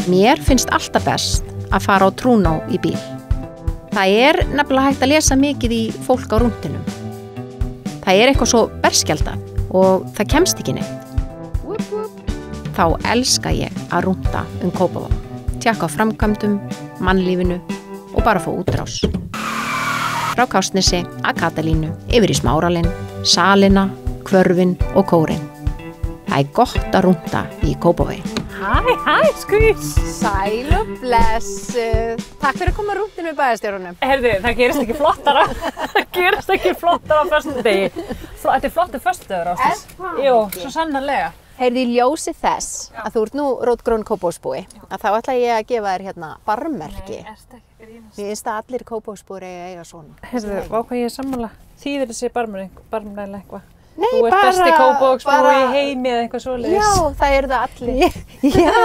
Mér finnst alltaf best að fara á Trúnó í bíl. Það nefnilega hægt að lesa mikið í fólk á rúntinum. Það eitthvað svo berskjaldað og það kemst ekki neitt. Þá elska ég að rúnta Kópavog. Tjekka á framkvæmdum, mannlífinu og bara fá útrás. Frá Kársnesi að Katalínu, yfir í Smáralinn, Salina, Hvörfin og Kórinn. Það gott að rúnta í Kópavogi. Hæ, skvís! Sæl og blessuð. Takk fyrir að koma rúntinu í bæjarstjórunum. Heyrðu, það gerist ekki flottara. Það gerist ekki flottara á föstudegi. Þetta flottur föstudagur, Ásdís. Jú, svo sannarlega. Heyrðu, í ljósi þess að þú ert nú rótgróin Kópavogsbúi, að þá ætla ég að gefa þér hérna barmmerki. Nei, ertu ekki grínast? Mér finnst að allir Kópavogsbúar eiga svona. Heyrðu, hvað ég sammála? Þýðir þessi barmræðilega eitthvað? Nei, þú ert besti Kópavogsbúi í heimi eða eitthvað svoleiðis. Já, það það allir. Já!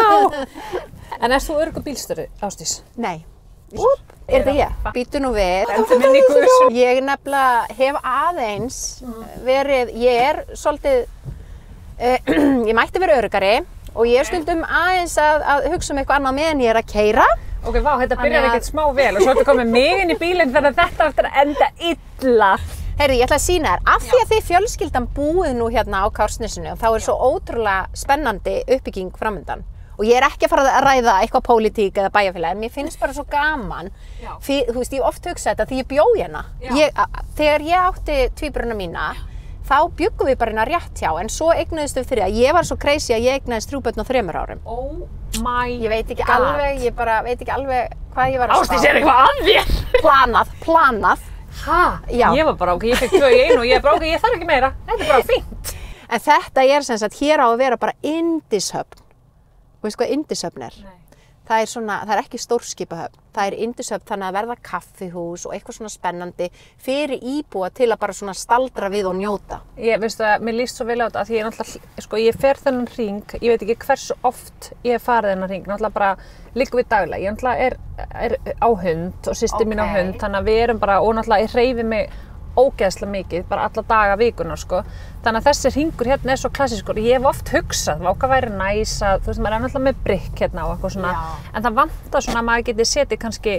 En þú öruggur bílstjóri, Ásdís? Nei. Þetta ég? Býtu nú við. Ég nefnilega hef aðeins verið, ég svolítið, ég mætti vera öruggari og ég stundum aðeins að hugsa eitthvað annað meðan ég að keyra. Ok, vá, þetta byrjar ekkert smá vel og svo ertu komið mig inn í bílinn þannig að þetta eftir að enda illa. Heyrðu, ég ætla að sýna þér, af því að þið fjölskyldan búið nú hérna á Kársnesinu, þá svo ótrúlega spennandi uppbygging framundan. Og ég ekki að fara að ræða eitthvað pólitík eða bæjarfélag, en mér finnst bara svo gaman. Þú veist, ég oft hugsa þetta því ég bjó hérna. Þegar ég átti tvíburana mína, þá bjuggum við bara hérna rétt hjá, en svo eignuðist við fyrir að ég var svo crazy að ég eignaðist 3 börn á 3 árum. Oh my god. Ég veit ekki alveg, ég bara veit ekki alveg hvað ég var að spá. Ásdís, eitthvað að þér? Planað. Hæ? Já. Ég var bara, ok, ég fekk 2 í einu og ég bara, ok, ég þarf ekki meira. Þetta bara fínt. En þetta sem sagt, hér á að vera bara yndishöfn. Veistu hvað yndishöfn er? Nei. Það ekki stórskipahöfn. Það yndishöfn þannig að verða kaffihús og eitthvað svona spennandi fyrir íbúa til að bara svona staldra við og njóta. Veistu að mér líst svo vel á þetta að ég náttúrulega, sko, ég fer þennan hring, ég veit ekki hversu oft ég hef farið þennan hring, náttúrulega bara liggur við daglega. Ég náttúrulega er á hund og systir mín á hund, þannig að við erum bara, og náttúrulega ég hreyfi mig ógeðslega mikið, bara alla daga vikunar, sko. Þannig að þessi hringur hérna svo klassískur. Ég hef oft hugsað, hvað væri næs að, þú veist, maður náttúrulega með brikk hérna og eitthvað svona. Já. En það vantar svona að maður geti setið kannski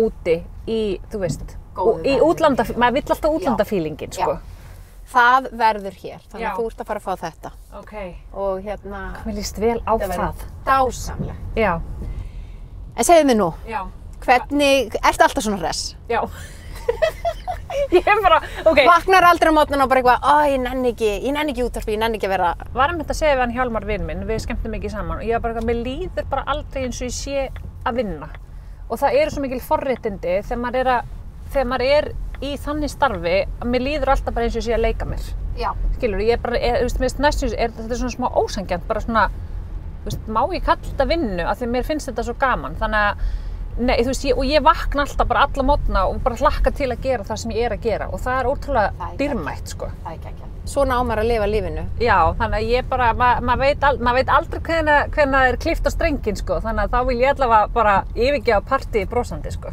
úti í, þú veist, í útlanda, maður vill alltaf útlandafílingin, sko. Já. Það verður hér, þannig að þú ert að fara að fá þetta. Ok. Og hérna... Mér líst vel á það. Dásamlega. Já. En segðu mér nú, hvernig, ertu alltaf svona hress? Já. Ég bara, ok. Vaknar aldrei á mótnana og bara eitthvað, ég nenni ekki útvarpi, ég nenni ekki að vera... Varum þetta að segja við hann Hjálmar vin minn, við skemmtum mikið saman og ég var bara eitthvað, mér líður bara aldrei eins og ég sé að vinna. Og það svo mikil forréttindi þegar maður í þannig starfi að mér líður alltaf bara eins og ég sé að leika mér. Já. Skilur, ég bara, þú veist, mér næstum þetta svona smá ósanngjarnt, bara svona, þú veist, má ég kalla þetta vinnu af því að mér finnst þetta svo gaman, þannig að nei, þú veist, og ég vakna alltaf bara alla mótna og bara hlakka til að gera það sem ég að gera og það ótrúlega dýrmætt, sko. Það ekki. Svona á maður að lifa lífinu. Já, þannig að ég bara, maður veit aldrei hvenær það klippt á strenginn, sko, þannig að þá vil ég allavega bara yfirgefa partíi brosandi, sko.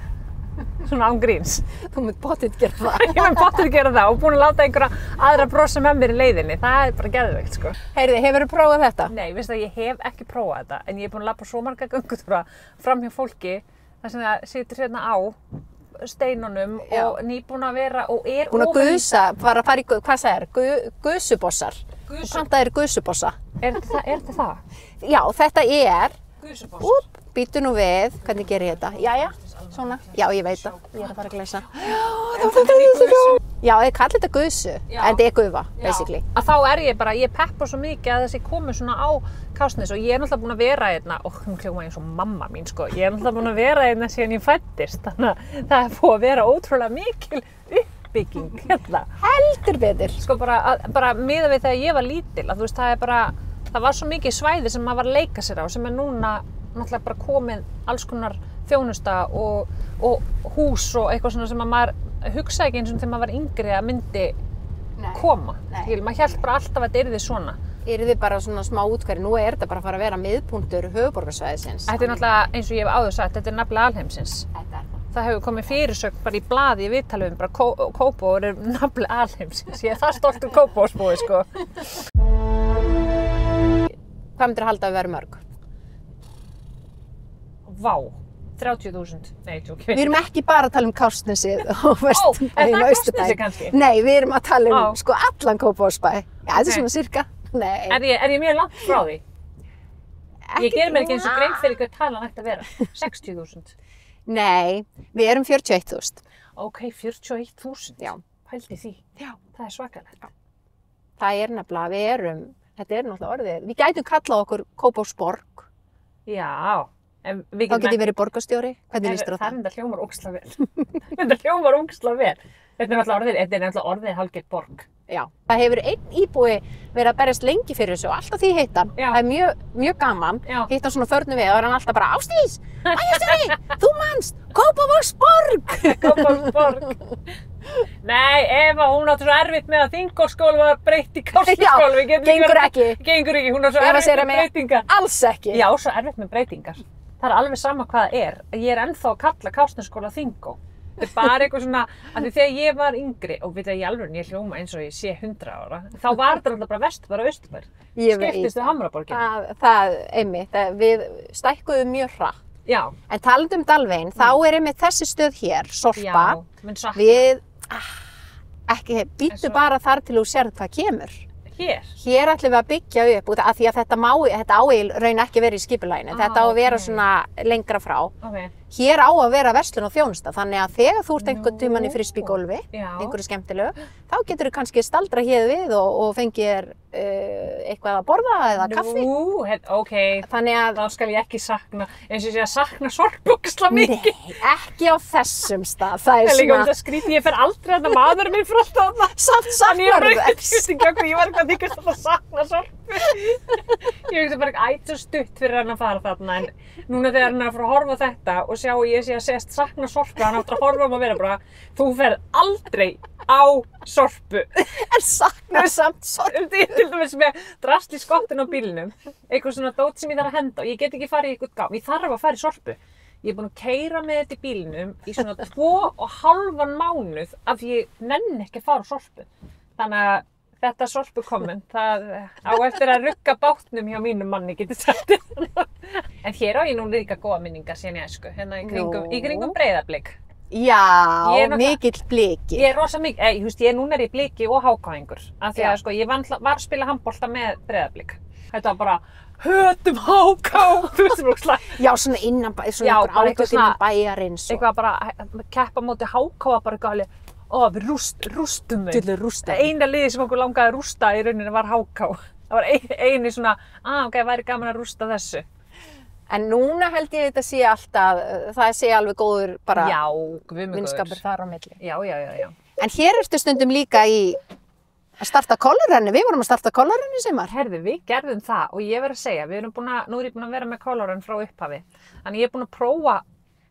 Svona án gríns. Þú munt pottet gera það. Ég mun pottet gera það og búin að láta einhverja aðra brosa með mér í leiðinni. Það bara geðveikt, sko. Heyrðu, hefurðu prófað þetta? Nei, veistu að ég hef ekki prófað þetta, en ég búin að labba svo marga göngutúra fram hjá fólki þar sem það situr hérna á steinunum og nýbúin að vera og búin að gusa, bara að fara í, hvað sagðir, gusubossar. Þú pantaðir gusubossa. Þetta það? Já, þetta gusubossar. Býtu nú við, hvernig gerir ég þetta? Jæja, svona. Já, ég veit það. Ég að fara að gleysa. Já, ég kalli þetta gusu, en þetta gufa, basically. Að þá ég bara, ég peppa svo mikið að þessi komi svona á Kársnes og ég náttúrulega búin að vera hérna, nú hljóma ég eins og mamma mín, sko, ég náttúrulega búin að vera hérna síðan ég fæddist, þannig að það búið að vera ótrúlega mikil uppbygging hérna. Heldur betur. Sko bara miðað við þegar ég var lítil, að þú veist, það var svo mikið svæði sem maður var að leika sér á, sem núna náttúrulega bara komið alls konar þjónusta og hús og eitthvað svona sem að maður hugsaði ekki eins og þegar maður var yngri að myndi koma. Maður hélt bara alltaf að þetta yrði svona. Yrði bara svona smá útkværi, nú þetta bara að fara að vera miðpunktur höfuðborgarsvæðisins. Þetta náttúrulega, eins og ég hef áður sagt, þetta nafli alheimsins. Þetta það. Það hefur komið fyrirsögn bara í blaði í viðtalum, bara Kópavogur nafli alheimsins. Ég það stoltur Kópavogsbúi, sko. Hvað myndir halda að vera mörg? vá, 30.000, nei, tjók. Við erum ekki bara að tala um Kársnesið og Vesturbæinn og Kársnesið Austurbæinn. kannski? Nei, við erum að tala um sko allan Kópavogsbæ. Já, þetta er svona cirka. Nei. Er ég mjög langt frá því? Ég ger mér ekki eins og grein fyrir hvað talan ætti að vera. 60.000? Nei, við erum 41.000. Ok, 41.000? Já. Pældi því? Já. Það er svakalegt. Það er nefnilega, þetta er náttúrulega orðið. Við gætum kallað okkur Kópavogsborg. Já. Þá get ég verið borgarstjóri. Hvernig líst þér á það? Það er enda hljómar ógeðslega vel. Þetta hljómar ógeðslega vel. Þetta er náttúrulega orðið hálfgerð borg. Já. Það hefur einn íbúi verið að berjast lengi fyrir þessu og alltaf því hitt hann. Já. Það er mjög gaman. Já. Hitt hann svona förnum við og er hann alltaf bara Ásdís, bæjarstjóri, þú manst, Kópavogsborg. Kópavogsborg. Nei, Eva, hún átti svo erfitt með að Þingholtsskóli var breytt í Kársnesskóli. Gengur ekki. Gengur ekki, hún á svo erfitt með breytingar. Alls ekki. Já, svo erfitt með breytingar. Það er alveg sama hvað það er. Ég er ennþá að kalla Kársnesskóla Þingó. Þetta er bara eitthvað svona, af því þegar ég var yngri, og veit að ég alveg, ég hljóma eins og ég sé 100 ára, þá var þetta alltaf bara Vesturbær og Austurbær. Skiptist við Hamraborginni. Það einmitt, við stækkuðum mjög hratt. Já. En talandi um Dalveginn, þá er einmitt þessi stöð hér, Sorpa. Já, mun sakna. Við, ekki, býttu bara þar til þú sérð hvað kemur. Hér? Hér ætlum við að byggja upp út af því að þetta á í raun ekki verið í skipulaginu. Þetta á að vera svona lengra frá. Okay. Hér á að vera verslun og þjónusta, þannig að þegar þú ert einhvern tímann í frisbígólfi, einhverju skemmtilegu, þá getur þú kannski staldra hér við og fengið eitthvað að borða eða kaffi. Nú, ok, þannig að þá skal ég ekki sakna, eins og ég sé að sakna Sorpbóksla mikið. Nei, ekki á þessum stað. Það er líka um þetta skrítið, ég fer aldrei að maður minn fyrir alltaf þarna. Samt saknar þess. Ég var eitthvað þykist að sakna Sorpu. Ég hugsa bara ekki ætt svo stutt fyrir hann að fara þarna, en núna þegar hann er að fara að horfa á þetta og sjá ég sé að segast sakna Sorpu, hann áttur að horfa að vera bara, þú ferð aldrei á Sorpu. En saknar samt Sorpu. Ég til dæmis með drasl í skottinu á bílnum, eitthvað svona dót sem ég þarf að henda og ég get ekki farið í eitthvað gám, ég þarf að fara í Sorpu. Ég er búin að keyra með þetta í bílnum í svona 2,5 mánuð af því ég nenni ekki að fara á Sorpu. Þannig að þetta Sorpu-komment, það á eftir að rugga bátnum hjá mínum manni, getur sagt. En hér á ég nú líka góða minningar síðan í æsku, hérna í kringum Breiðablik. Já, mikill bliki. Ég er rosa mikill, núna er ég bliki og hákáingur. Af því að sko, ég var að spila handbolta með Breiðablik. Þetta var bara, hötum háká, þú veist það slægt. Já, svona innan einhver innan bæjarins. Eitthvað bara, keppa móti háká var bara eitthvað alveg, við rústum þau. Dullu rústa. Eina liði sem okkur langaði að rústa í rauninni var háká. Það var eini svona, ok, væri gaman að rústa þessu. En núna held ég þetta sé alltaf, það sé alveg góður bara vinskapur þar á milli. Já. En hér ertu stundum líka í að starta kolorrenni. Við vorum að starta kolorrenni í sumar. Herðu, við gerðum það og ég verð að segja, nú er ég búin að vera með kolorrenn frá upphafi. Þannig ég er búin að prófa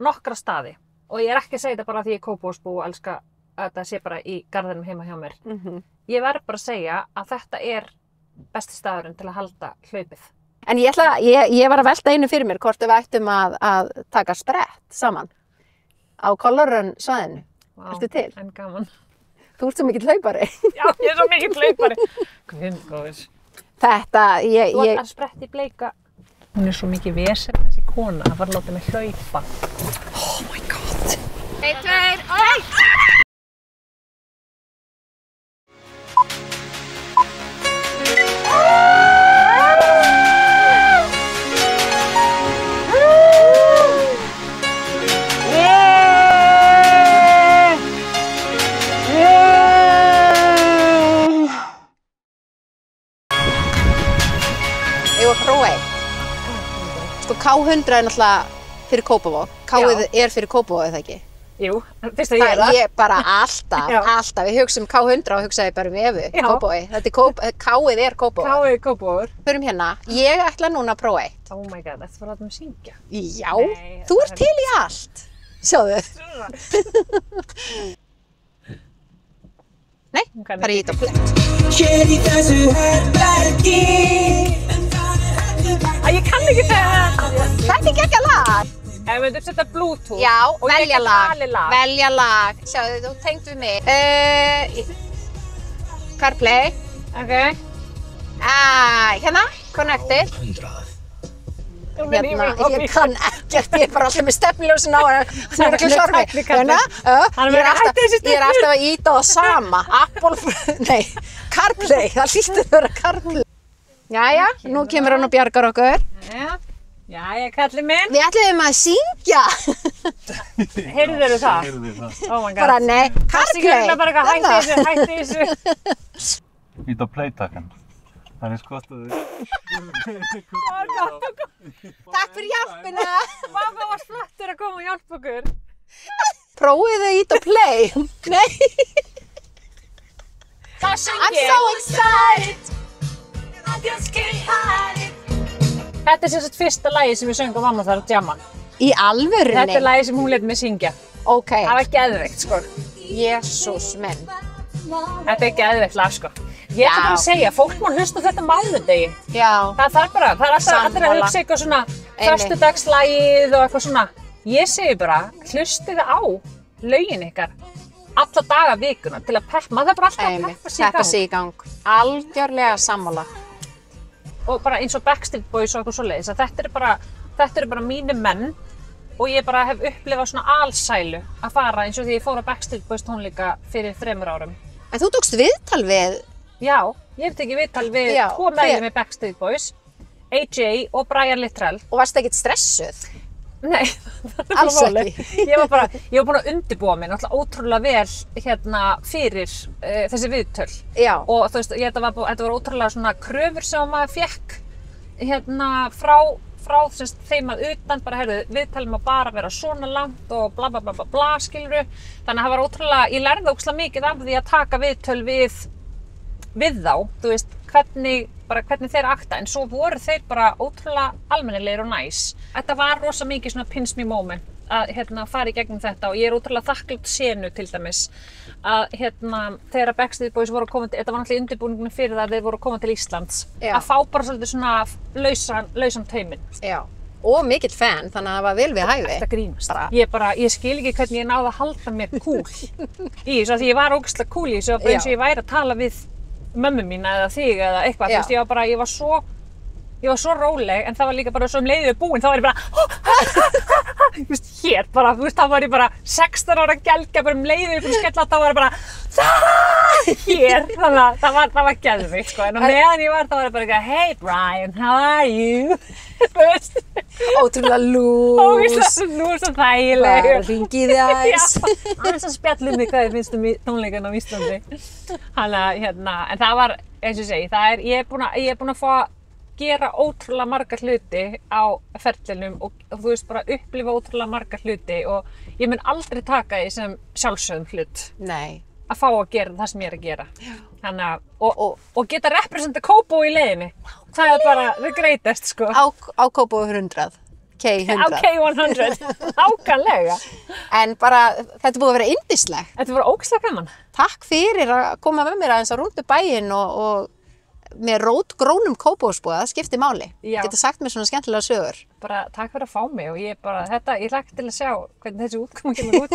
nokkra staði og ég er ekki að segja þetta bara því ég er Kópavogsbú og elska að þetta sé bara í garðinum heima hjá mér. Ég verð bara að segja að þetta er besti staðurinn til að halda hlaupið. En ég var að velta einu fyrir mér hvort við ættum að taka sprett saman á kolorrenn svæðinu. Ertu til? En gaman. Þú ert svo mikill hlaupari. Já, ég er svo mikill hlaupari. Guðmgóður. Þetta, Þú ætlar að sprett í bleika. Hún er svo mikið vesen þessi kona að fara að láta mig hlaupa. Oh my god. 1, 2, 1. K100 er náttúrulega fyrir Kópavog. K-ið er fyrir Kópavog, eða ekki? Jú, fyrst að ég er það. Ég bara alltaf. Við hugsa um K100 og hugsaði bara um Evu, Kópavogi. K-ið er Kópavog. K-ið er Kópavogur. Förum hérna. Ég ætla núna að prófa eitt. Oh my god, þetta var að láta mig syngja. Já, þú ert til í allt. Sjáðu. Nei, bara í þetta. Hér í þessu herbergi. Ég kann ekki þetta. Þetta er geggjað lag. Ef við myndum setja Bluetooth. Já, velja lag. Velja lag. Sjáðu, þú tengt við mig. CarPlay. Ok. Hérna, connected. ég kann ekkert, ég er bara alltaf með stefnljósin á hann, það er ekki sormi. Ég er alltaf að íta á það sama, CarPlay, það hlýtur að vera CarPlay. Jæja, nú kemur hann og bjargar okkur. Jæja, kallið minn. Við ætlum að syngja. Heyrðirðu það? Oh my god. Bara nei, CarPlay. Hætti þessu. Ít á play-takkan. Það er skottaði. Takk fyrir hjálpina. Mamma var flottur að koma og hjálpa okkur. Prófið þau ít á play. Nei. Það syng I'm ég. so excited. I just can't hide it. Þetta er sérstætt fyrsta lagi sem við söngum mamma þar að jamma. Í alvörunni? Þetta er lagi sem hún lét mig syngja. Ok. Það var geðveikt, sko. Jesús minn. Þetta er geðveikt lag, sko. Ég ætla bara að segja, fólk má hlusta á þetta mánudegi. Já. Það þarf bara, það er alltaf allir að hugsa eitthvað svona föstudagslagið og eitthvað svona. Ég segi bara, hlustið á lögin ykkar alla daga vikuna til að peppa. Maður þarf bara alltaf að peppa sig í gang. Algjörlega sammála. Og bara eins og Backstreet Boys og eitthvað svoleiðis, að þetta eru bara mínir menn og ég bara hef upplifað svona alsælu að fara eins og því ég fór á Backstreet Boys tónleika fyrir 3 árum. En þú tókst viðtal við? Já, ég hef tekið viðtal við 2 meðlimir Backstreet Boys, AJ og Brian Littrell. Og varstu ekkert stressuð? Nei, alls ekki. Ég var búin að undirbúa mig náttúrulega ótrúlega vel fyrir þessi viðtöl. Já. Og þú veist, þetta var ótrúlega svona kröfur sem maður fékk frá þeim að utan, bara heyrðu, viðtalið má bara vera svona langt og bla bla bla bla bla, skilurðu. Þannig að það var ótrúlega, ég lærði ótrúlega mikið af því að taka viðtöl við þá, þú veist, hvernig þeir akta, en svo voru þeir bara ótrúlega almennilegir og næs. Þetta var rosa mikið svona pinch me moment að fara í gegnum þetta og ég er ótrúlega þakklátt senu til dæmis að þegar Backstreet Boys voru að koma til, þetta var náttúrulega undirbúningunum fyrir það að þeir voru að koma til Íslands, að fá bara svolítið svona lausan tauminn. Já. Og mikill fan, þannig að það var vel við hæfi. Þetta grínast. Ég skil ekki hvernig ég náði að halda mér cool í þessu, því ég var ógeðslega cool í þessu, bara eins og ég væri að tala við mömmu mína eða þig eða eitthvað, þú veist, ég var svo róleg, en það var líka bara svo leiðið búin, þá var ég bara þú veist, hér bara, þú veist, þá var ég bara 16 ára gelgja, bara leiðið búin skella, þá var ég bara hér, þannig að það var geðveikt, sko, en á meðan ég var, þá var ég bara eitthvað, hey Brian, how are you? Þú veist. Ótrúlega lús. Lús og þægileg. Bara hringið í æs. Aðeins að spjallum mig hvað þið finnst tónleikan á Íslandi. En það var, eins og ég segi, ég er búin að fá að gera ótrúlega marga hluti á ferlinum og þú veist, bara upplifa ótrúlega marga hluti og ég mun aldrei taka því sem sjálfsögðum hlut. Nei. Að fá að gera það sem ég er að gera. Þannig að, og geta representa Kópó í leiðinni. Það er bara the greatest, sko. Á Kópó 100. K100. Á K100. Ákvæmlega. En bara, þetta er búið að vera yndislegt. Þetta var ógeðslega gaman. Takk fyrir að koma með mér aðeins á rúndu bæinn og með rótgrónum Kópavógsbúa, það skiptir máli. Geta sagt mér svona skemmtilega sögur. Bara takk fyrir að fá mig og ég hlakka til að sjá hvernig þessi útkoma kemur út.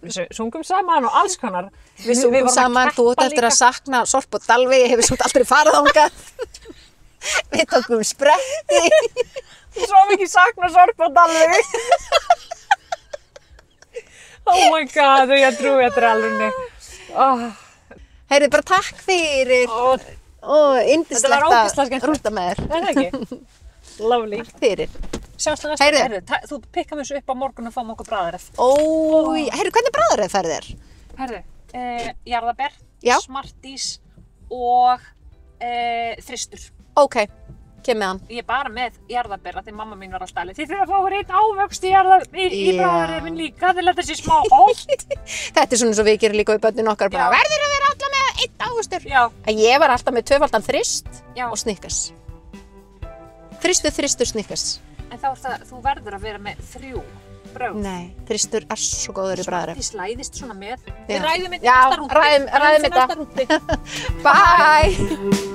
Við sungum saman og alls konar. Við sungum saman, þú ert eftir að sakna Sorp og Dalvegi, hefur svo aldrei farið þangað. Við tókum spretti. Svo mikið sakna Sorp og Dalvegi. Oh my god, ég trúi þetta er alveg. Heyrðu, bara takk fyrir. Yndislegt að rúnda með þér. Er það ekki? Lovely. Takk fyrir. Sjáumst það næsta. Heyrðu, þú pikkar mér svo upp á morgun og fáum okkur bragðareff. Heyrðu, hvernig bragðareff færðu þér? Heyrðu, jarðarber, Smarties og þristur. Ok, kem með hann. Ég er bara með jarðarber, því mamma mín var alltaf alveg. Þið þurfa að fá einn ávöxt í bragðareffin líka til að þessi smá holt. Þetta er svona svo við gerum líka í börnin okkar bara verður að vera alltaf með einn ávöxtur. Já. Ég var alltaf með 2-faldan þrist og Snickers. Þristur, Snickers. En þá þú verður að vera með 3 brauð. Nei, þristur er svo góður í bragðareff. Þið slæðist svona með. Við ræðum þetta. Já, ræðum þetta. Bye!